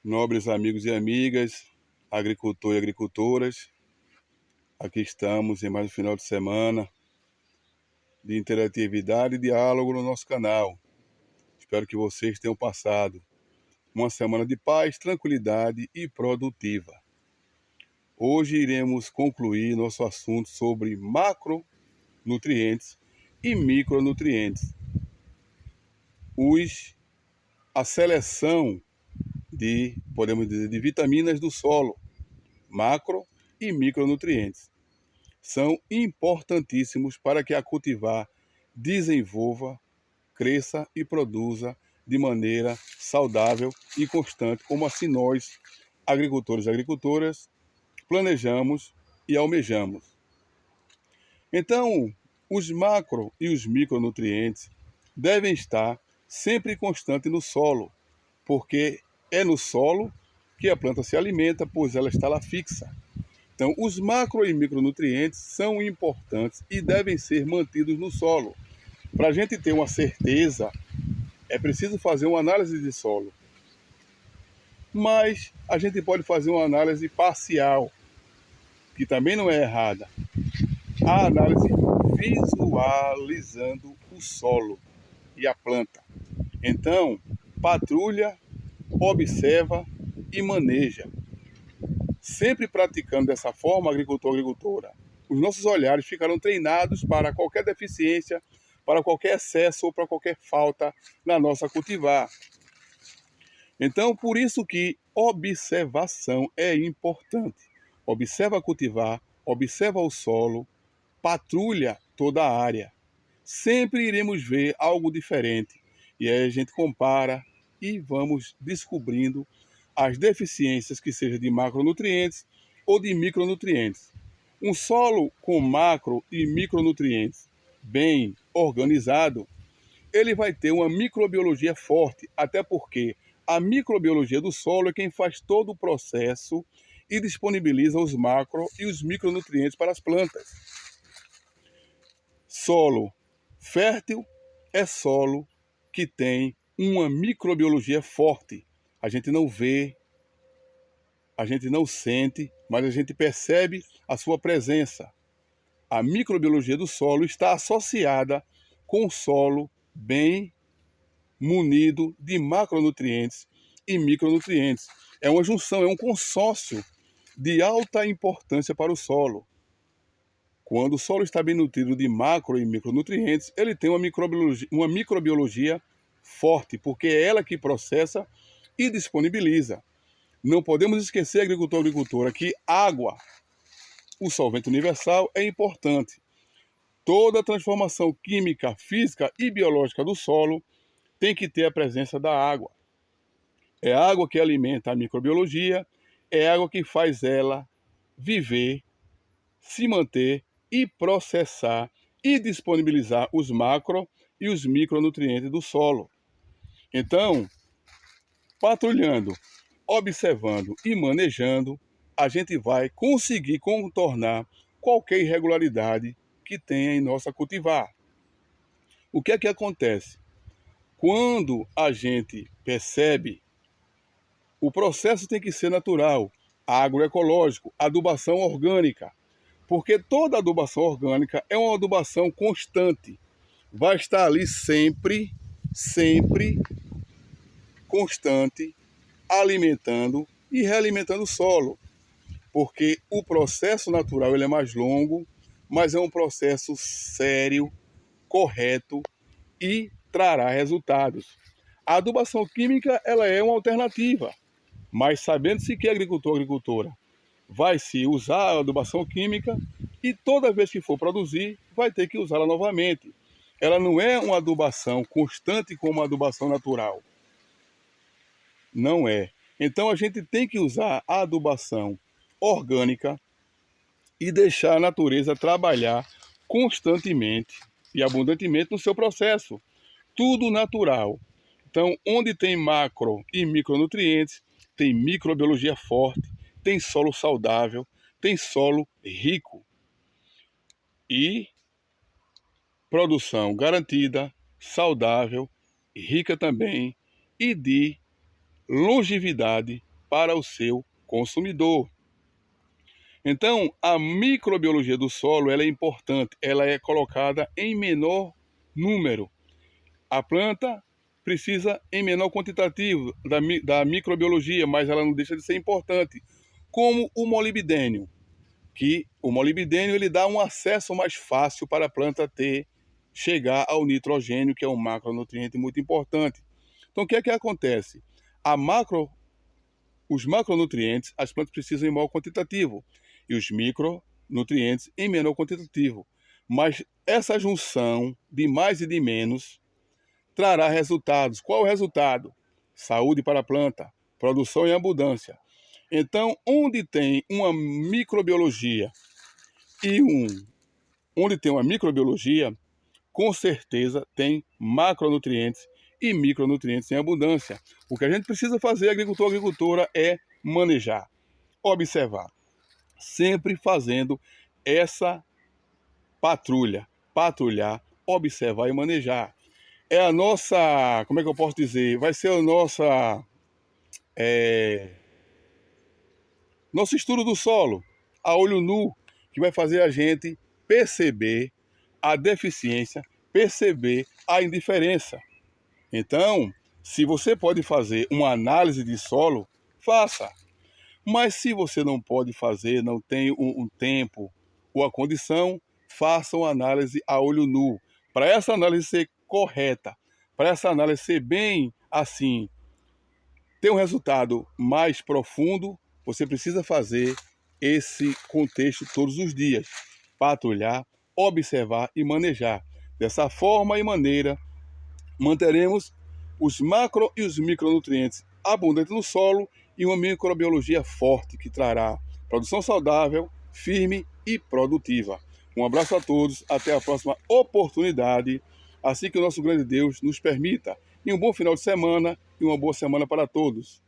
Nobres amigos e amigas, agricultor e agricultoras, aqui estamos em mais um final de semana de interatividade e diálogo no nosso canal. Espero que vocês tenham passado uma semana de paz, tranquilidade e produtiva. Hoje iremos concluir nosso assunto sobre macronutrientes e micronutrientes. A seleção podemos dizer, de vitaminas do solo, macro e micronutrientes. São importantíssimos para que a cultivar desenvolva, cresça e produza de maneira saudável e constante, como assim nós, agricultores e agricultoras, planejamos e almejamos. Então, os macro e os micronutrientes devem estar sempre constantes no solo, porque é no solo que a planta se alimenta, pois ela está lá fixa. Então, os macro e micronutrientes são importantes e devem ser mantidos no solo. Para a gente ter uma certeza, é preciso fazer uma análise de solo. Mas a gente pode fazer uma análise parcial, que também não é errada. A análise visualizando o solo e a planta. Então, patrulha, observa e maneja. Sempre praticando dessa forma, agricultor e agricultora, os nossos olhares ficarão treinados para qualquer deficiência, para qualquer excesso ou para qualquer falta na nossa cultivar. Então, por isso que observação é importante. Observa a cultivar, observa o solo, patrulha toda a área. Sempre iremos ver algo diferente. E aí a gente compara e vamos descobrindo as deficiências que sejam de macronutrientes ou de micronutrientes. Um solo com macro e micronutrientes bem organizado, ele vai ter uma microbiologia forte, até porque a microbiologia do solo é quem faz todo o processo e disponibiliza os macro e os micronutrientes para as plantas. Solo fértil é solo que tem uma microbiologia forte. A gente não vê, a gente não sente, mas a gente percebe a sua presença. A microbiologia do solo está associada com o solo bem munido de macronutrientes e micronutrientes. É uma junção, é um consórcio de alta importância para o solo. Quando o solo está bem nutrido de macro e micronutrientes, ele tem uma microbiologia forte, porque é ela que processa e disponibiliza. Não podemos esquecer, agricultor e agricultora, que água, o solvente universal, é importante. Toda transformação química, física e biológica do solo tem que ter a presença da água. É a água que alimenta a microbiologia, é a água que faz ela viver, se manter e processar e disponibilizar os macro e os micronutrientes do solo. Então, patrulhando, observando e manejando, a gente vai conseguir contornar qualquer irregularidade que tenha em nossa cultivar. O que é que acontece? Quando a gente percebe, o processo tem que ser natural, agroecológico, adubação orgânica, porque toda adubação orgânica é uma adubação constante. Vai estar ali sempre constante, alimentando e realimentando o solo. Porque o processo natural ele é mais longo, mas é um processo sério, correto e trará resultados. A adubação química ela é uma alternativa, mas sabendo-se que agricultor ou agricultora vai se usar a adubação química e toda vez que for produzir vai ter que usá-la novamente. Ela não é uma adubação constante como a adubação natural. Não é. Então a gente tem que usar a adubação orgânica e deixar a natureza trabalhar constantemente e abundantemente no seu processo. Tudo natural. Então, onde tem macro e micronutrientes, tem microbiologia forte, tem solo saudável, tem solo rico e produção garantida, saudável, rica também e de longevidade para o seu consumidor. Então, a microbiologia do solo ela é importante, ela é colocada em menor número. A planta precisa em menor quantitativo da microbiologia, mas ela não deixa de ser importante, como o molibdênio, que o molibdênio ele dá um acesso mais fácil para a planta chegar ao nitrogênio, que é um macronutriente muito importante. Então, o que é que acontece? Os macronutrientes, as plantas precisam em maior quantitativo, e os micronutrientes em menor quantitativo. Mas essa junção de mais e de menos trará resultados. Qual o resultado? Saúde para a planta, produção em abundância. Então, onde tem uma microbiologia com certeza tem macronutrientes e micronutrientes em abundância. O que a gente precisa fazer, agricultor, agricultora, é manejar, observar, sempre fazendo essa patrulhar, observar e manejar. É a nossa, como é que eu posso dizer? Vai ser a nosso estudo do solo, a olho nu, que vai fazer a gente perceber a deficiência, perceber a indiferença. Então, se você pode fazer uma análise de solo, faça. Mas se você não pode fazer, não tem um tempo ou a condição, faça uma análise a olho nu. Para essa análise ser correta, para essa análise ser bem assim, ter um resultado mais profundo, você precisa fazer esse contexto todos os dias. Patrulhar, observar e manejar. Dessa forma e maneira, manteremos os macro e os micronutrientes abundantes no solo e uma microbiologia forte que trará produção saudável, firme e produtiva. Um abraço a todos, até a próxima oportunidade, assim que o nosso grande Deus nos permita. E um bom final de semana e uma boa semana para todos.